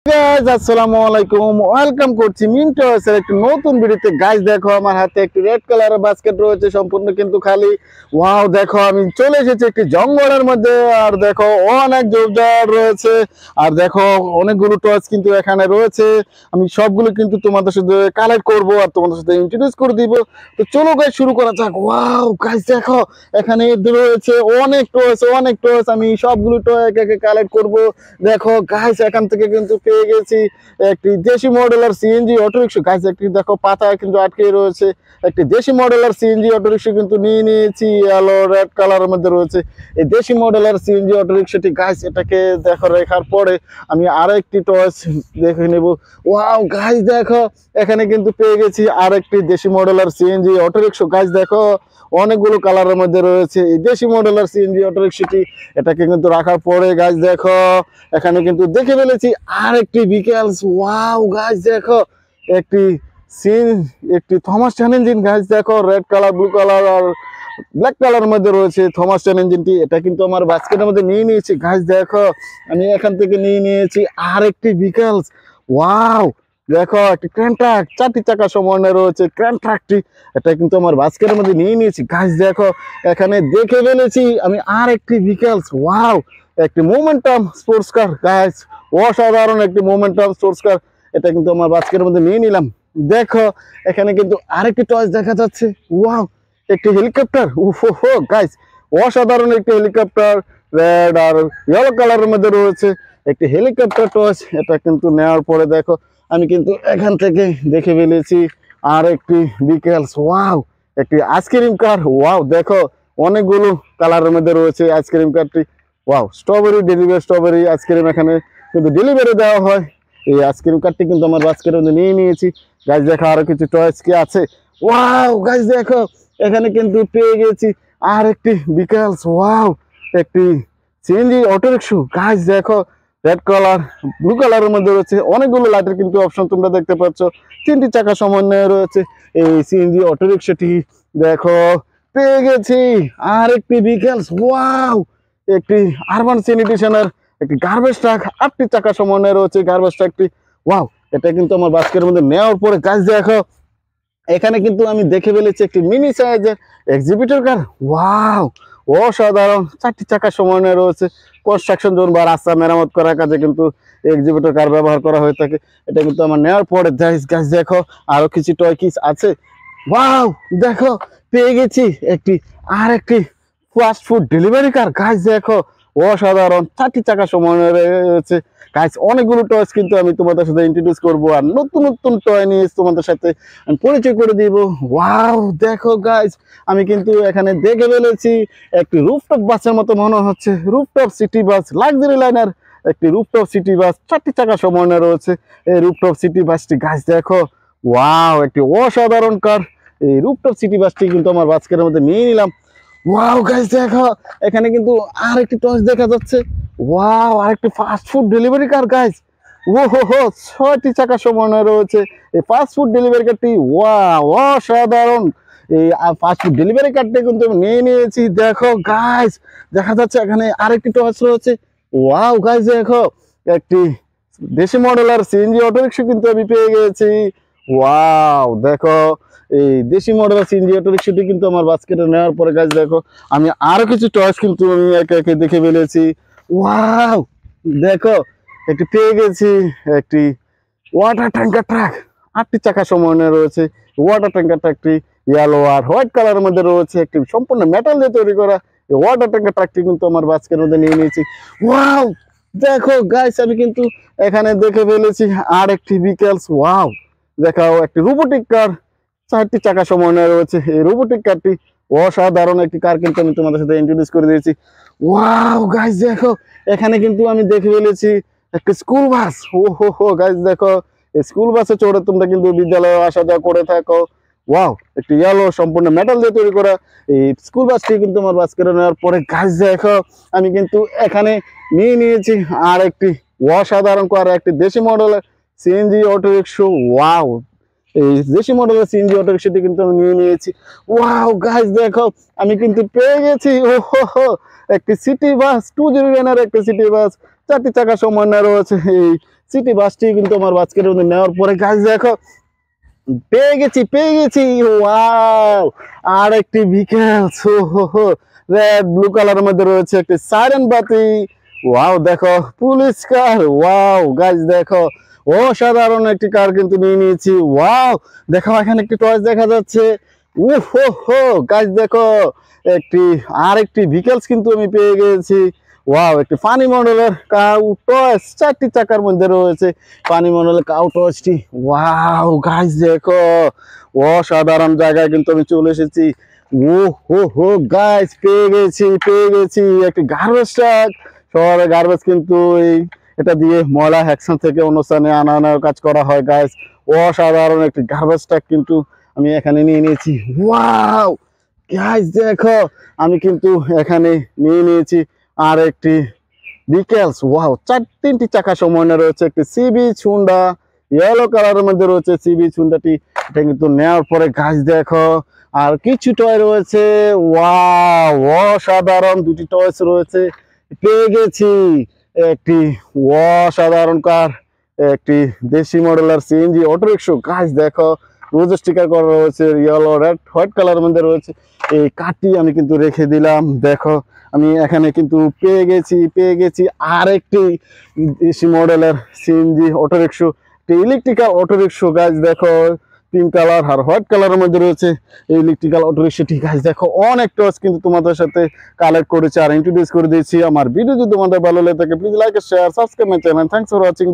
Guys আসসালামু আলাইকুম welcome করছি মিন্টু এর একটি নতুন ভিডিওতে। গাইস দেখো আমার হাতে একটি রেড কালারের বাস্কেট রয়েছে, সম্পূর্ণ কিন্তু খালি। ওয়াও দেখো আমি চলে এসেছি একটি জঙ্গলের মধ্যে, আর দেখো অনেক ঝোপঝাড় রয়েছে, আর দেখো অনেকগুলো টয়েস কিন্তু এখানে রয়েছে। আমি সবগুলো কিন্তু তোমাদের সাথে কালেক্ট করব আর তোমাদের সাথে ইন্ট্রোডিউস করে দিব। তো চলো গাইস শুরু করা যাক। ওয়াও গাইস দেখো এখানে রয়েছে অনেক টয়েস, আমি সবগুলো টয় একে একে কালেক্ট করব। দেখো গাইস এখান থেকে কিন্তু পেয়ে গেছি একটি দেশি মডেলের সিএনজি অটোরিকশা। গাইস একটি দেখো পাতায় কিন্তু আটকে রয়েছে, একটি দেশি মডেলের সিএনজি অটোরিকশা কিন্তু নিয়ে নিয়েছি, ইয়েলো রেড কালারের মধ্যে রয়েছে এই দেশি মডেলের সিএনজি অটোরিকশাটি। গাইস এটাকে দেখো রেখার পরে আমি আরো একটি টয়েস দেখে নেব। ওয়াও গাইস দেখো এখানে কিন্তু পেয়ে গেছি আরেকটি দেশি মডেলের সিএনজি অটোরিকশা। গাইস দেখো অনেকগুলো কালারের মধ্যে রয়েছে এই দেশি মডেলের সিএনজি অটোরিকশাটি। এটাকে কিন্তু রাখার পরে গাইস দেখো এখানে কিন্তু দেখে ফেলেছি আরেকটি ভিকেলস। ওয়াও গাইস দেখো একটি একটি থমাস চ্যান ইঞ্জিন। গাইস দেখো রেড কালার, ব্লু কালার আর ব্ল্যাক কালার মধ্যে রয়েছে থমাস চ্যান ইঞ্জিনটি। এটা কিন্তু আমার বাস্কেটের মধ্যে নিয়ে নিয়েছি। গাইস দেখো আমি এখান থেকে নিয়ে নিয়েছি আরেকটি ভিকেলস। ওয়াও দেখো একটি ক্রেন ট্রাক, 4টি চাকা সমন্বয় রয়েছে ক্রেন ট্রাকটি। এটা কিন্তু আমার বাস্কেটের মধ্যে নিয়ে নিয়েছি। গাইস দেখো এখানে দেখে ফেলেছি আমি আরেকটি ভিকেলস। ওয়াও একটি মোমেন্টাম স্পোর্টস কার। গাইস অসাধারণ একটি মোমেন্টাম স্পোর্টস কার, এটা কিন্তু আমার বাস্কেটের মধ্যে নিয়ে নিলাম। দেখো এখানে কিন্তু আরেকটি টয়েস দেখা যাচ্ছে। ওয়াও একটি হেলিকপ্টার। উফো গাইস অসাধারণ একটি হেলিকপ্টার, রেড আর ইয়েলো কালারের মধ্যে রয়েছে একটি হেলিকপ্টার টয়েস। এটা কিন্তু নেওয়ার পরে দেখো আমি কিন্তু এখান থেকে দেখে ফেলেছি আর একটি ভিকেলস। ওয়াও একটি আইসক্রিম কার। ওয়াও দেখো অনেকগুলো কালারের মধ্যে রয়েছে আইসক্রিম কারটি। Wow strawberry delivery, strawberry ice cream এখানে কিন্তু ডেলিভারি দেওয়া হয়। এই আইসক্রিম কারটি কিন্তু আমার বাস্কেটের মধ্যে নিয়ে নিয়েছি। গাইস দেখো আরো কিছু টয়েস কি আছে। ওয়াও গাইস দেখো এখানে কিন্তু পেয়ে গেছি আর একটি ভিকেলস। ওয়াও একটি সিএনজি অটোরিকশা। গাইস দেখো রেড কালার, ব্লু কালারের মধ্যে রয়েছে অনেকগুলো লাইটের কিন্তু অপশন তোমরা দেখতে পাচ্ছ। 3টি চাকা সমন্বয়ে রয়েছে এই সিএনজি অটোরিকশাটি। দেখো পেয়ে গেছি আর একটি ভিকেলস। ওয়াও একটি আরবান স্যানিটেশনের একটি গার্বেজ ট্রাক, 8টি চাকা সমন্বয়ে রয়েছে গার্বেজ ট্রাকটি। ওয়াও এটা কিন্তু আমার বাস্কেটের মধ্যে নেওয়ার পরে গাইস দেখো এখানে কিন্তু আমি দেখে ফেলেছি একটি মিনি সাইজের এক্সিবিটর কার। ওয়াও অসাধারণ, 4টি চাকা সমন্বয়ে রয়েছে। কনস্ট্রাকশন জোন বা রাস্তা মেরামত করার কাজে কিন্তু এক্সিবিটর কার ব্যবহার করা হয়ে থাকে। এটা কিন্তু আমার নেওয়ার পরে গাইস দেখো আরো কিছু টয় কিস আছে। ওয়াও দেখো পেয়ে গেছি আরেকটি ফাস্ট ফুড ডেলিভারি কার। গাইস দেখো অসাধারণ, 4টি চাকা সমন্বয়ে রয়েছে। গাইস অনেকগুলো টয়েস কিন্তু আমি তোমাদের সাথে ইন্ট্রোডিউস করবো, আর নতুন নতুন টয় নিয়ে তোমাদের সাথে আমি পরিচয় করে দিব। ওয়াও দেখো গাইস আমি কিন্তু এখানে দেখে ফেলেছি একটি রুফটপ বাসের মতো মনে হচ্ছে, rooftop city bus, luxury liner একটি রুফটপ সিটি বাস, 4টি চাকা সমন্বয়ে রয়েছে এই রুফটপ সিটি বাসটি। গাইস দেখো ওয়াও একটি অসাধারণ কার। এই রুফটপ সিটি বাসটি কিন্তু আমার বাস্কেটের মধ্যে নিয়ে নিলাম। ওয়াও গাইস দেখো এখানে কিন্তু আরেকটি টয়েস দেখা যাচ্ছে। ওয়াও আরেকটি ফাস্ট ফুড ডেলিভারি কার। গাইস ওহো 6টি চাকা সমন্বয়ে রয়েছে এই ফাস্ট ফুড ডেলিভারি কারটি। ওয়াও অসাধারণ, এই ফাস্ট ফুড ডেলিভারি কারটি কিন্তু আমি নিয়ে নিয়েছি। দেখো গাইস দেখা যাচ্ছে এখানে আরেকটি টয়েস রয়েছে। ওয়াও গাইস দেখো একটি দেশি মডেলের সিএনজি অটোরিকশা কিন্তু আমি পেয়ে গেছি। ওয়াও দেখো এই দেশি মডেলের সিএনজি অটোরিকশাটি কিন্তু আমার বাস্কেটে নেওয়ার পরে গাইস দেখো আমি আরো কিছু টয়েস কিন্তু আমি একে একে দেখে ফেলেছি। ওয়াও দেখো একটি পেয়ে গেছি একটি ওয়াটার ট্যাঙ্কার ট্রাক, 8টি চাকা সমন্বয়ে রয়েছে। ওয়াটার ট্যাঙ্কার ট্রাকটি ইয়েলো আর হোয়াইট কালারের মধ্যে রয়েছে, একটি সম্পূর্ণ মেটাল দিয়ে তৈরি করা এই ওয়াটার ট্যাঙ্কার ট্রাকটি কিন্তু আমার বাস্কেটের মধ্যে নিয়ে নিয়েছি। ওয়াও দেখো গাইস আমি কিন্তু এখানে দেখে ফেলেছি আর একটি ভিকেলস। ওয়াও দেখাও একটি রোবোটিক কার, 4টি চাকা সমন্বয়ে রয়েছে এই রোবোটিক কারটি। অসাধারণ একটি কার কিন্তু আমি তোমাদের সাথে ইন্ট্রোডিউস করে দিয়েছি। ওয়াও গাইস দেখো এখানে কিন্তু আমি দেখে ফেলেছি একটি স্কুল বাস। ওহো গাইস দেখো এই স্কুল বাসে চড়ে তোমরা কিন্তু বিদ্যালয়ে আসা যাওয়া করে থাকো। ওয়াও একটি ইয়েলো সম্পূর্ণ মেটাল দিয়ে তৈরি করা এই স্কুল বাসটি কিন্তু আমার বাস্কেটে নেওয়ার পরে গাইস দেখো আমি কিন্তু এখানে নিয়ে নিয়েছি আর একটি অসাধারণ কার, একটি দেশি মডেলের সিএনজি অটোরিকশা। ওয়াও এই দেশি মডেলের সিএনজি অটোরিকশাটি কিন্তু আমি নিয়ে নিয়েছি। ওয়াও গাইস দেখো আমি কিন্তু পেয়ে গেছি ওহো একটি সিটি বাস, 209 এর একটি সিটি বাস, 4টি চাকা সমন্বয়ে রয়েছে এই সিটি বাসটি কিন্তু আমার বাস্কেটের মধ্যে নেওয়ার পরে গাইস দেখো পেয়ে গেছি ওয়াও আর একটি ভিকেলস রেড ব্লু কালারের মধ্যে রয়েছে একটি সাইরেন বাতি ওয়াও দেখো পুলিশ কার ওয়াও গাইস দেখো অসাধারণ একটি কার কিন্তু নিয়ে নিয়েছি ওয়াও দেখো এখানে একটি টয়েস দেখা যাচ্ছে হো গাইস দেখো আরেকটি ভিকেলস কিন্তু আমি পেয়ে গেছি ওয়াও একটি ফানি মডেলের কাউ টয়েস 4টি চাকার মধ্যে রয়েছে ফানি মডেলের কাউ টয়েসটি ওয়াও গাইস দেখো অসাধারণ জায়গায় কিন্তু আমি চলে এসেছি হো গাইস পেয়ে গেছি একটি গার্বেজ ট্রাক শহরে গার্বেজ কিন্তু এটা দিয়ে ময়লা হ্যাকশন থেকে অন্য স্থানে আনানোর কাজ করা হয় গাইস অসাধারণ একটি গার্বেজ ট্রাক কিন্তু আমি এখানে নিয়ে নিয়েছি ওয়াও গাইস দেখো আমি কিন্তু এখানে নিয়ে নিয়েছি আর একটি ভিকেলস ওয়াও 3টি চাকা সমন্বয় রয়েছে একটি সিবি হুন্ডা ইয়েলো কালারের মধ্যে রয়েছে সিবি হুন্ডাটি এটা কিন্তু নেওয়ার পরে গাইস দেখো আর কিছু টয় রয়েছে ওয়াও অসাধারণ 2টি টয়স রয়েছে পেয়ে গেছি একটি অসাধারণ কার একটি দেশি মডেলের সিএনজি অটোরিকশা গাইস দেখো রোজ স্টিকার করা রয়েছে ইয়েলো রেড হোয়াইট কালারের মধ্যে রয়েছে এই কারটি আমি কিন্তু রেখে দিলাম দেখো আমি এখানে কিন্তু পেয়ে গেছি আর একটি দেশি মডেলের CNG autorickshaw electrical autorickshaw guys দেখো পিঙ্ক কালার আর হোয়াইট কালারের মধ্যে রয়েছে এই ইলেকট্রিক্যাল অটোরিকশাটি গাইস দেখো অনেক টস কিন্তু তোমাদের সাথে কালেক্ট করেছি আর ইন্ট্রোডিউস করে দিয়েছি আমার ভিডিও যদি তোমাদের ভালো লাগে থাকে please like share subscribe my channel thanks for watching.